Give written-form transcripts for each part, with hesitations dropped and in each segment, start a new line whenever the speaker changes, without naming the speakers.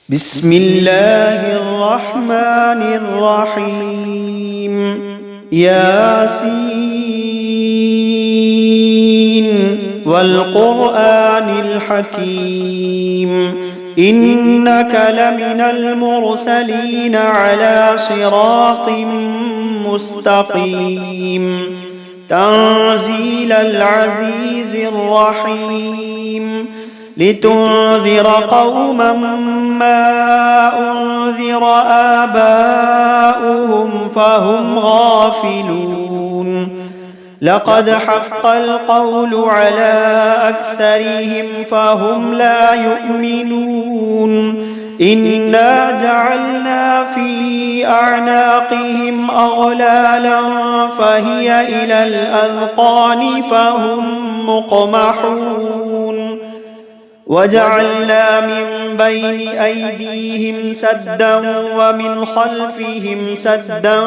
بسم الله الرحمن الرحيم ياسين والقرآن الحكيم إنك لمن المرسلين على صراط مستقيم تنزيل العزيز الرحيم لتنذر قوما ما أنذر آباؤهم فهم غافلون لقد حق القول على أكثرهم فهم لا يؤمنون إنا جعلنا في أعناقهم أغلالا فهي إلى الأذقان فهم مقمحون وجعلنا من بين أيديهم سدا ومن خلفهم سدا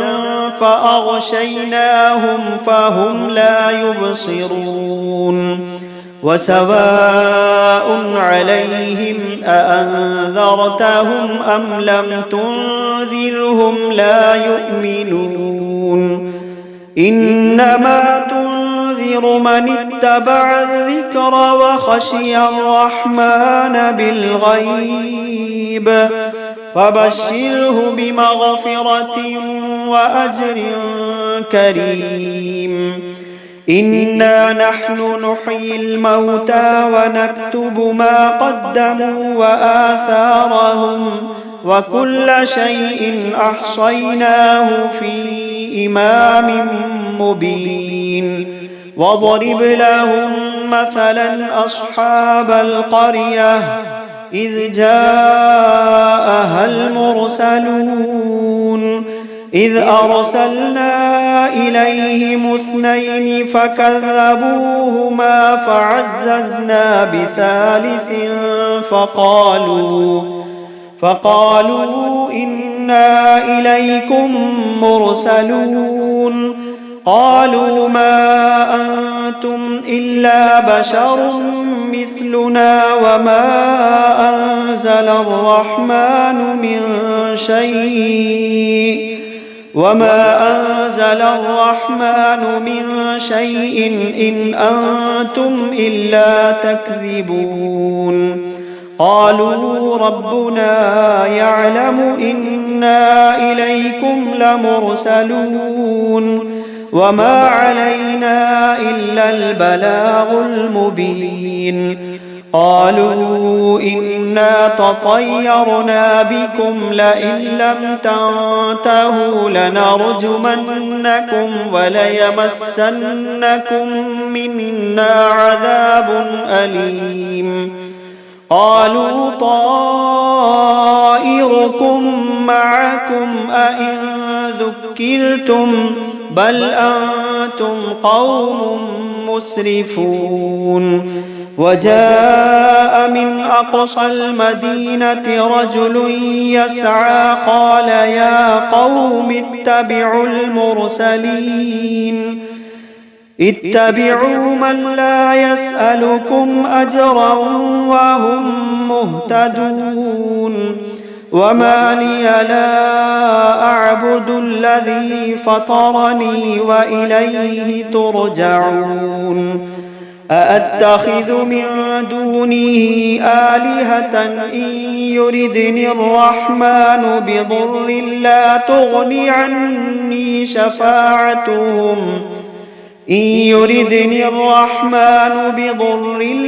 فأغشيناهم فهم لا يبصرون وسواء عليهم أأنذرتهم أم لم تنذرهم لا يؤمنون إنما تنذر من اتبع الذكر وخشي الرحمن بالغيب فبشره بمغفرة وأجر كريم إنا نحن نحيي الموتى ونكتب ما قدموا وآثارهم وكل شيء أحصيناه في إمام مبين واضرب لهم مثلا أصحاب القرية إذ جاءها المرسلون إذ أرسلنا إليهم اثنين فكذبوهما فعززنا بثالث فقالوا إنا إليكم مرسلون قالوا ما أنتم إلا بشر مثلنا وما أنزل الرحمن من شيء إن أنتم إلا تكذبون قالوا ربنا يعلم إنا إليكم لمرسلون وما علينا إلا البلاغ المبين قالوا إنا تطيرنا بكم لئن لم تنتهوا لنرجمنكم وليمسنكم منا عذاب أليم قالوا طائركم معكم أئن ذكرتم بل أنتم قوم مسرفون وجاء من أقصى المدينة رجل يسعى قال يا قوم اتبعوا من لا يسألكم أجرا وهم مهتدون وما لي لا أعبد الذي فطرني وإليه ترجعون أأتخذ من دونه آلهة إن يردني الرحمن بضر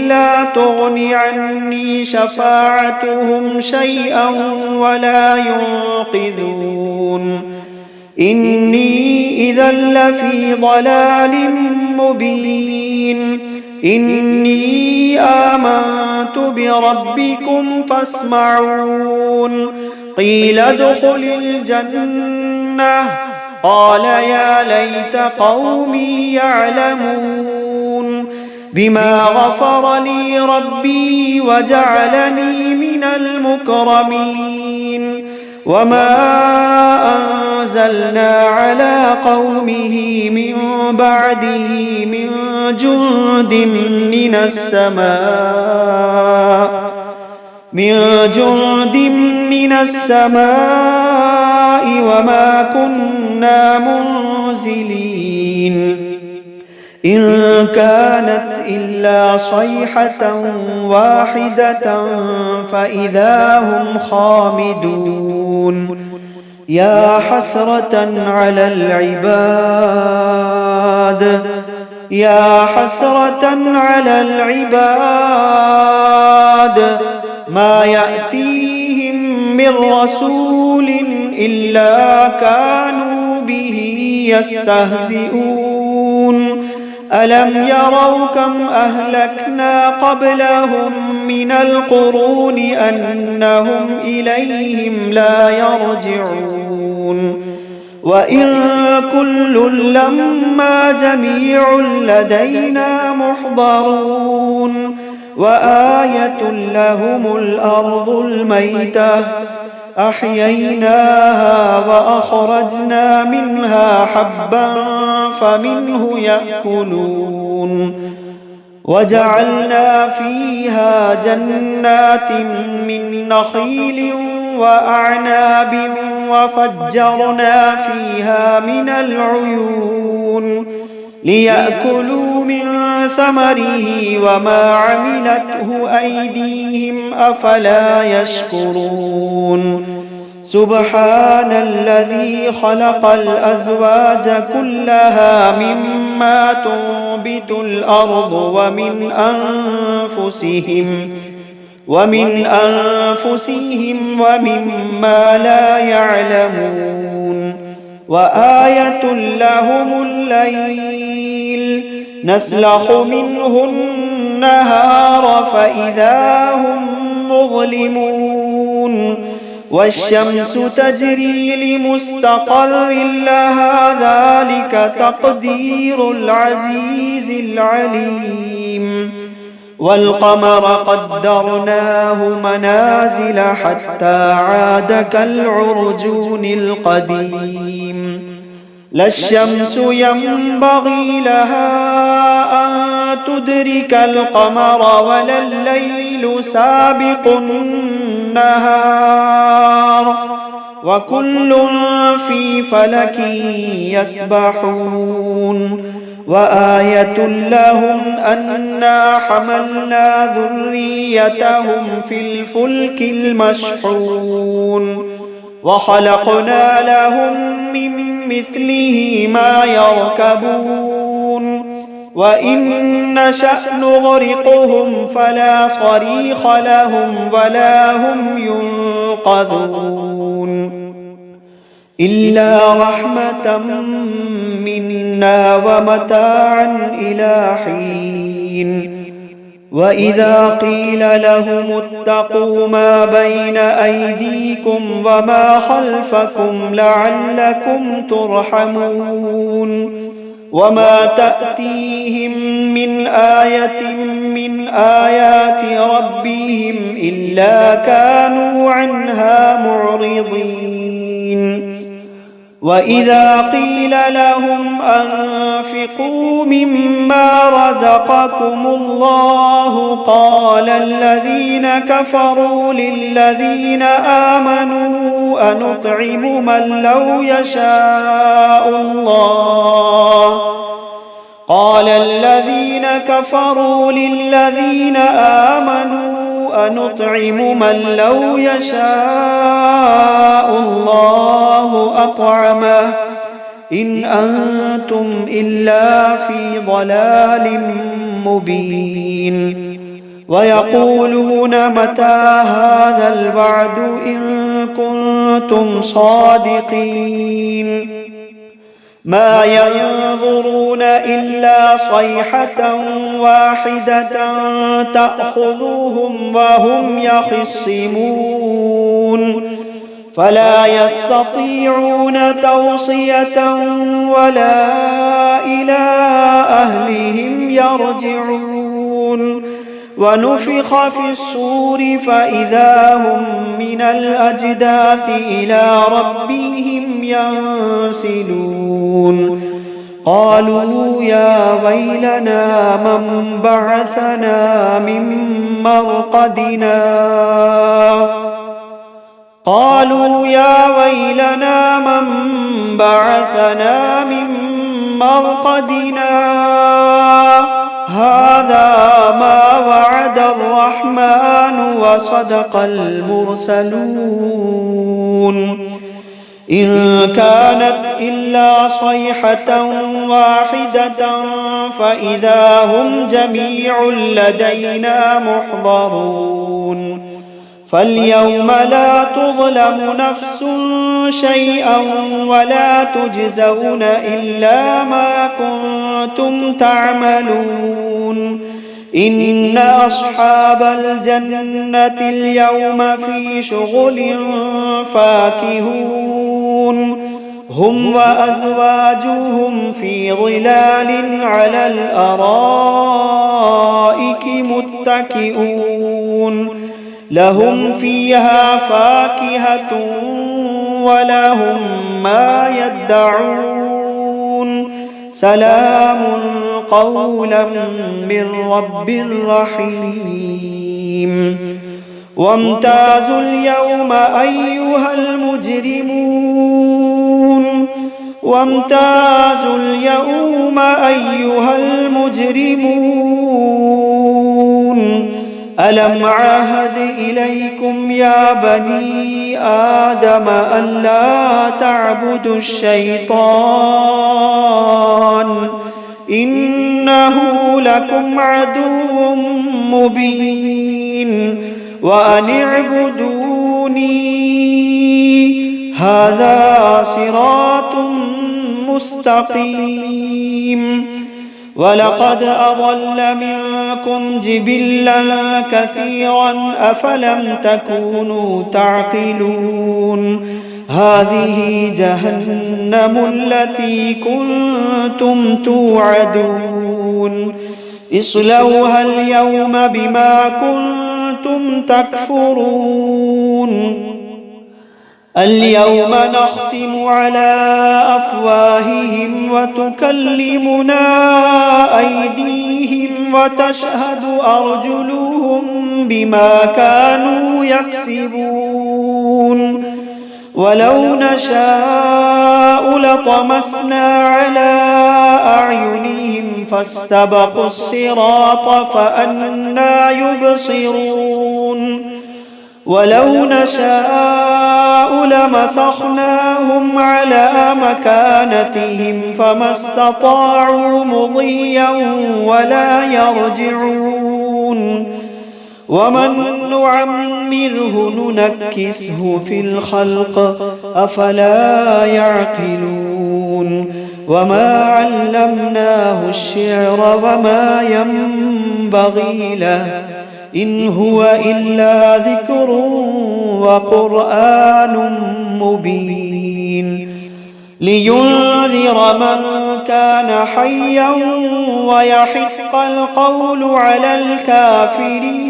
لا تغني عني شفاعتهم شيئا ولا ينقذون إني إذا لفي ضلال مبين إني آمنت بربكم فاسمعون قيل ادخل الجنة قال يا ليت قومي يعلمون بما غفر لي ربي وجعلني من المكرمين وما أنزلنا على قومه من بعده من جند من من جند من السماء وما كنا منزلين إن كانت إلا صيحة واحدة فإذا هم خامدون يا حسرة على العباد يا حسرة على العباد ما يأتيهم من رسول إلا كانوا به يستهزئون ألم يروا كم أهلكنا قبلهم من القرون أنهم إليهم لا يرجعون وإن كل لما جميع لدينا محضرون وآية لهم الأرض الميتة أحييناها وأخرجنا منها حبا فمنه يأكلون وجعلنا فيها جنات من نخيل وأعناب وفجرنا فيها من العيون ليأكلوا من ثمره وما عملته أيديهم أفلا يشكرون سبحان الذي خلق الأزواج كلها مما تنبت الأرض ومن أنفسهم ومما لا يعلمون وآية لهم الليل نسلخ منه النهار فإذا هم مظلمون والشمس تجري لمستقر لها ذلك تقدير العزيز العليم والقمر قدرناه منازل حتى عاد كالعرجون القديم لا الشمس ينبغي لها أن تدرك القمر ولا الليل سابق النهار وكل في فلك يسبحون وآية لهم أنا حملنا ذريتهم في الفلك المشحون وخلقنا لهم من مثله ما يركبون وإن نشأ نغرقهم فلا صريخ لهم ولا هم ينقذون إلا رحمة منا ومتاعا إلى حين وإذا قيل لهم اتقوا ما بين أيديكم وما خلفكم لعلكم ترحمون وما تأتيهم من آية من آيات ربهم إلا كانوا عنها معرضين وإذا قيل لهم أنفقوا مما رزقكم الله قال الذين كفروا للذين آمنوا أنطعم من لو يشاء الله قال الذين كفروا للذين آمنوا أنطعم من لو يشاء الله أطعمه إن أنتم إلا في ضلال مبين ويقولون متى هذا الوعد إن كنتم صادقين ما ينظرون إلا صيحة واحدة تأخذهم وهم يخصمون فلا يستطيعون توصية ولا إلى أهلهم يرجعون ونفخ في الصور فإذا هم من الأجداث إلى ربهم ينسلون قالوا يا ويلنا من بعثنا من مرقدنا قالوا يا ويلنا من بعثنا من مرقدنا هذا ما وعد الرحمن وصدق المرسلون إن كانت إلا صيحة واحدة فإذا هم جميع لدينا محضرون فاليوم لا تظلم نفس شيئا ولا تجزون إلا ما كنتم تعملون إن أصحاب الجنة اليوم في شغل فاكهون هم وأزواجهم في ظلال على الأرائك متكئون لهم فيها فاكهة ولهم ما يدعون سلام قولا من رب رحيم وامتازوا اليوم أيها المجرمون وامتازوا اليوم أيها المجرمون ألم عهد إليكم يا بني آدم ألا تعبدوا الشيطان إنه لكم عدو مبين وأن اعبدوني هذا صراط مستقيم ولقد أضل منكم جبلا كثيرا أفلم تكونوا تعقلون هذه جهنم التي كنتم توعدون اصلوها اليوم بما كنتم تكفرون اليوم نختم على أفواههم وتكلمنا أيديهم وتشهد أرجلهم بما كانوا يكسبون ولو نشاء لطمسنا على أعينهم فاستبقوا الصراط فأنى يبصرون ولو نشاء لمسخناهم على مكانتهم فما استطاعوا مضيا ولا يرجعون ومن نعمره ننكسه في الخلق أفلا يعقلون وما علمناه الشعر وما ينبغي له إن هو إلا ذكر وقرآن مبين لينذر من كان حيا ويحق القول على الكافرين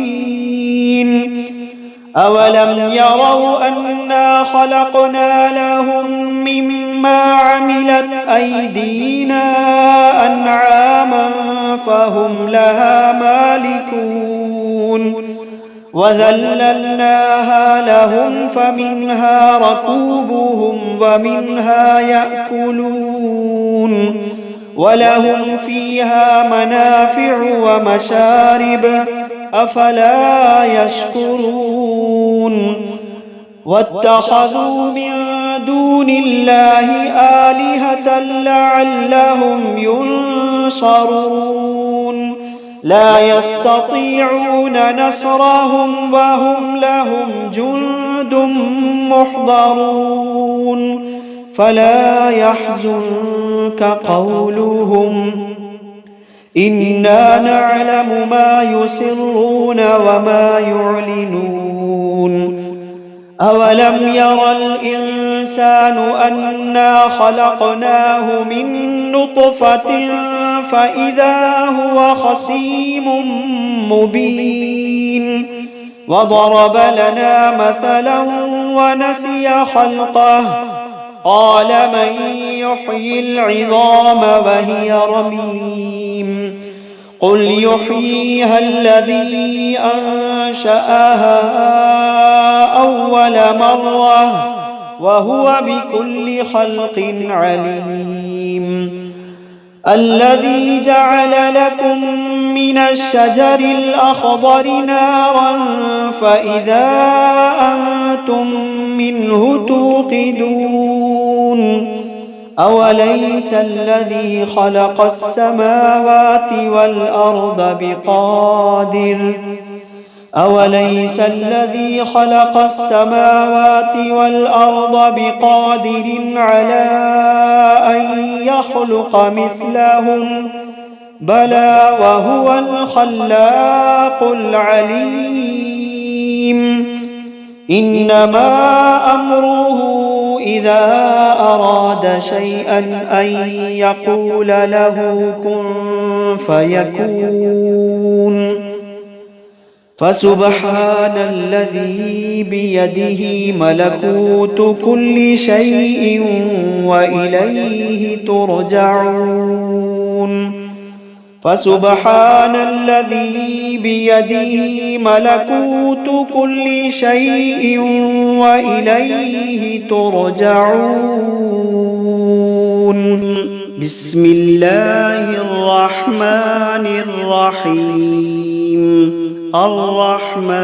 أولم يروا أنا خلقنا لهم مما عملت أيدينا أنعاما فهم لها مالكون وذللناها لهم فمنها ركوبهم ومنها يأكلون ولهم فيها منافع ومشارب أفلا يشكرون واتخذوا من دون الله آلهة لعلهم ينصرون لا يستطيعون نصرهم وهم لهم جند محضرون فلا يحزنك قولهم إنا نعلم ما يسرون وما يعلنون أولم ير الإنسان أنا خلقناه من نطفة فإذا هو خصيم مبين وضرب لنا مثلا ونسي خلقه قال من يحيي العظام وهي رميم قل يحييها الذي أنشأها أول مرة وهو بكل خلق عليم الذي جعل لكم من الشجر الأخضر نارا فإذا أنتم منه توقدون أوليس الذي خلق السماوات والأرض بقادر على أن يخلق مثلهم بلى وهو الخلاق العليم إنما أمره إذا أراد شيئا أن يقول له كن فيكون فسبحان الذي بيده ملكوت كل شيء وإليه ترجعون فسبحان الذي بيده ملكوت كل شيء وإليه ترجعون بسم الله الرحمن الرحيم الرحمن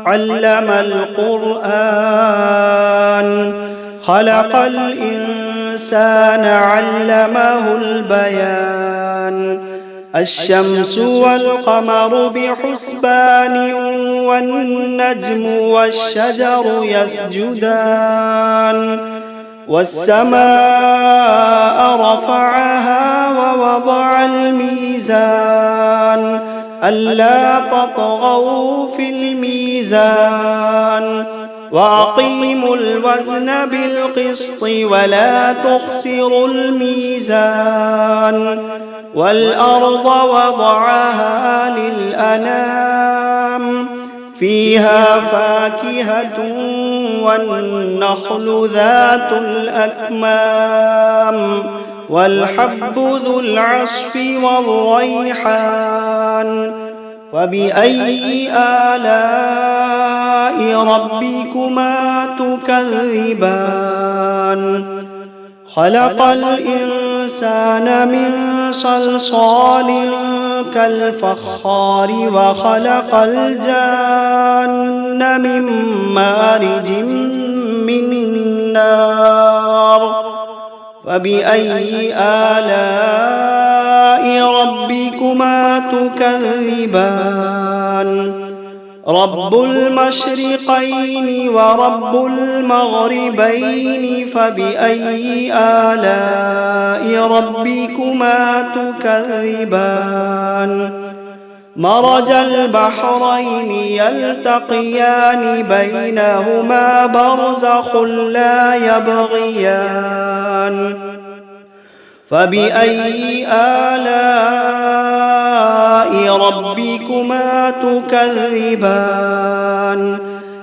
علم القرآن خلق الإنسان علمه البيان الشمس والقمر بحسبان والنجم والشجر يسجدان والسماء رفعها ووضع الميزان ألا تطغوا في الميزان وأقيموا الوزن بالقسط ولا تخسروا الميزان والأرض وضعها للأنام فيها فاكهة والنخل ذات الأكمام والحب ذو العصف والريحان فبأي آلاء ربكما تكذبان خلق الإنسان من صلصال كالفخار وخلق الجان من مارج من نار فبأي آلاء ربكما تكذبان رب المشرقين ورب المغربين فبأي آلاء ربكما تكذبان مرج البحرين يلتقيان بينهما برزخ لا يبغيان فبأي آلاء ربكما تكذبان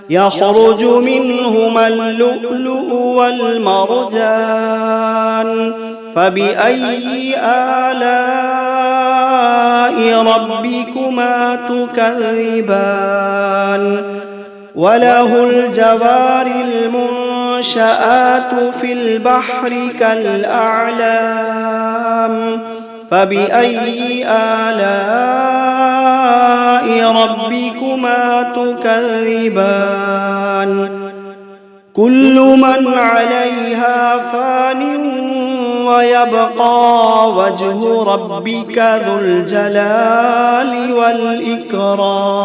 يخرج منهما اللؤلؤ والمرجان فبأي آلاء ربكما تكذبان وله الجوار المنشآت في البحر كالأعلام فبأي آلاء ربكما تكذبان كل من عليها فان ويبقى وجه ربك ذو الجلال والإكرام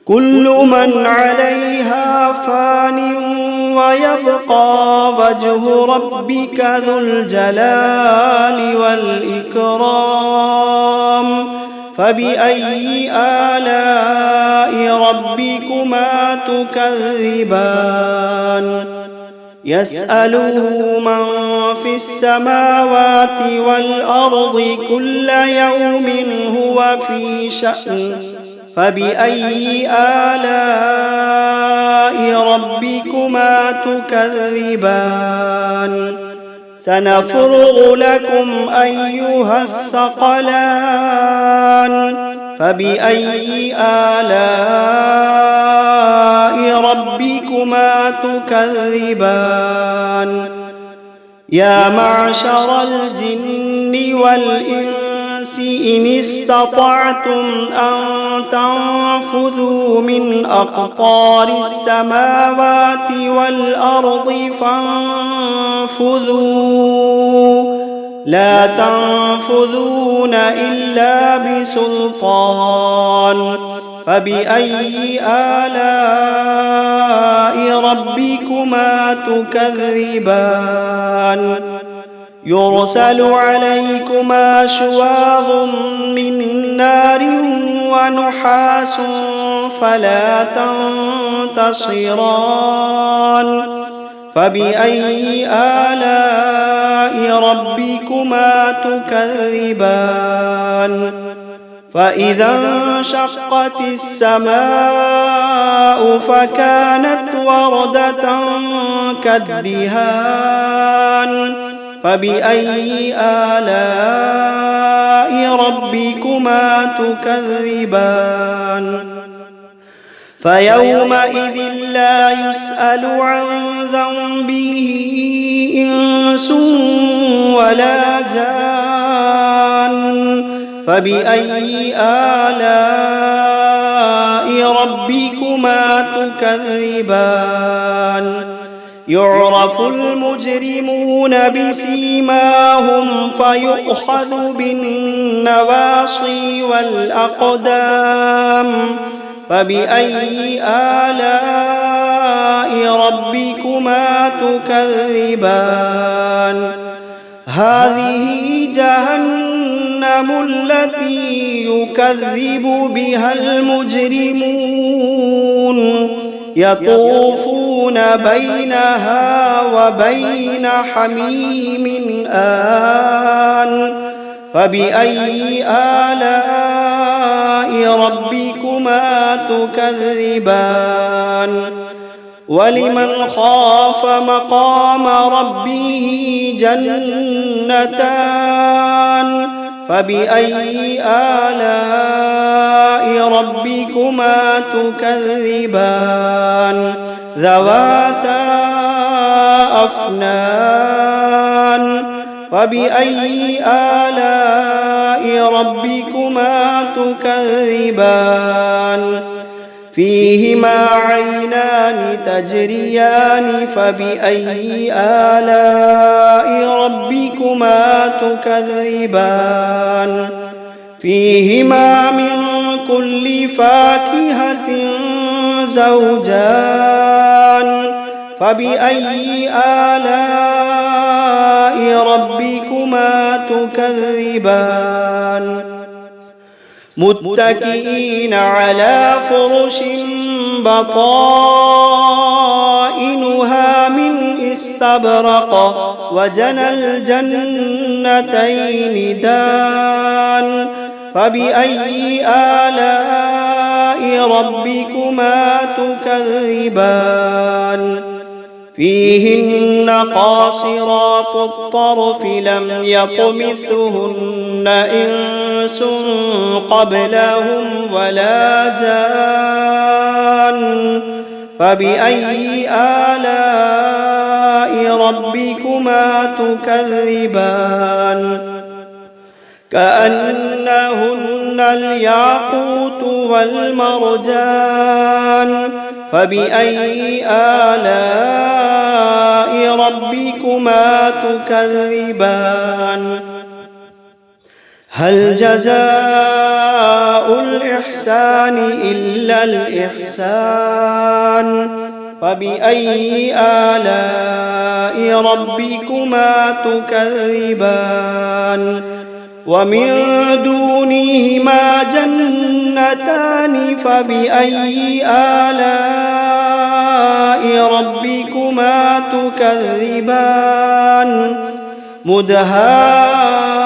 كل من عليها فان ويبقى وجه ربك ذو الجلال والإكرام فبأي آلاء ربكما تكذبان يسأله من في السماوات والأرض كل يوم هو في شأن فبأي آلاء ربكما تكذبان سنفرغ لكم أيها الثقلان فبأي آلاء ربكما تكذبان يا معشر الجن والإنس إن استطعتم أن تنفذوا من أقطار السماوات والأرض فانفذوا لا تنفذون إلا بسلطان فبأي آلاء ربكما تكذبان يرسل عليكما شواظ من نار ونحاس فلا تنتصران فبأي آلاء ربكما تكذبان فإذا انشقت السماء فكانت وردة كالدهان فبأي آلاء ربكما تكذبان فيومئذ لا يسأل عن ذنبه إنس ولا جان فبأي آلاء ربكما تكذبان يعرف المجرمون بسيماهم فيؤخذ بالنواصي والأقدام فبأي آلاء ربكما تكذبان هذه جهنم التي يكذب بها المجرمون يطوفون بينها وبين حميم آن فبأي آلاء ربكما تكذبان ولمن خاف مقام ربه جنتان فبأي آلاء ربكما تكذبان ذواتا أفنان فبأي آلاء ربكما تكذبان فيهما عينان تجريان فبأي آلاء ربكما تكذبان فيهما من كل فاكهة زوجان فبأي آلاء ربكما تكذبان متكئين على فرش بطائنها من استبرق وجنى الجنتين دان فبأي آلاء ربكما تكذبان فيهن قاصرات الطرف لم يطمثهن إنس قبلهم ولا جان فبأي آلاء ربكما تكذبان كأنهن الياقوت والمرجان فبأي آلاء ربكما تكذبان هل جزاء الإحسان إلا الإحسان فبأي آلاء ربكما تكذبان ومن دونهما جنتان فبأي آلاء ربكما تكذبان مدهامتان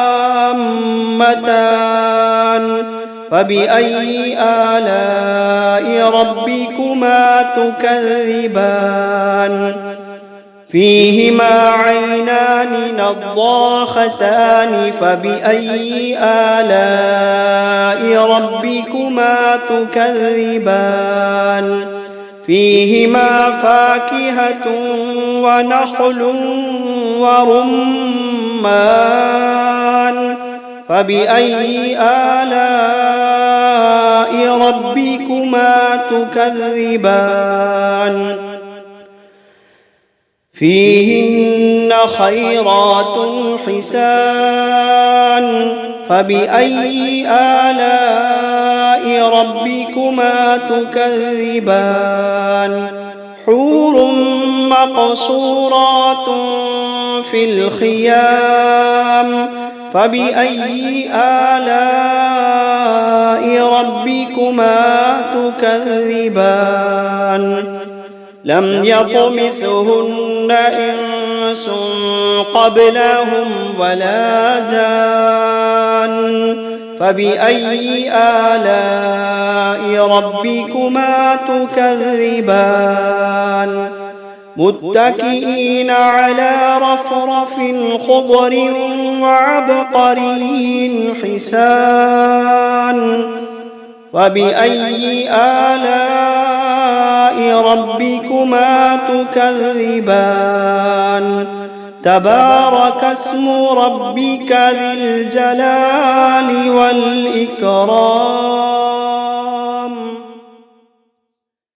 فبأي آلاء ربكما تكذبان فيهما عينان نضاختان فبأي آلاء ربكما تكذبان فيهما فاكهة ونخل ورمان فبأي آلاء ربكما تكذبان فيهن خيرات حسان فبأي آلاء ربكما تكذبان حور مقصورات في الخيام فبأي آلاء ربكما تكذبان لم يطمثهن إنس قبلهم ولا جان فبأي آلاء ربكما تكذبان متكئين على رفرف خضر وعبقري حسان فبأي آلاء ربكما تكذبان تبارك اسم ربك ذي الجلال والإكرام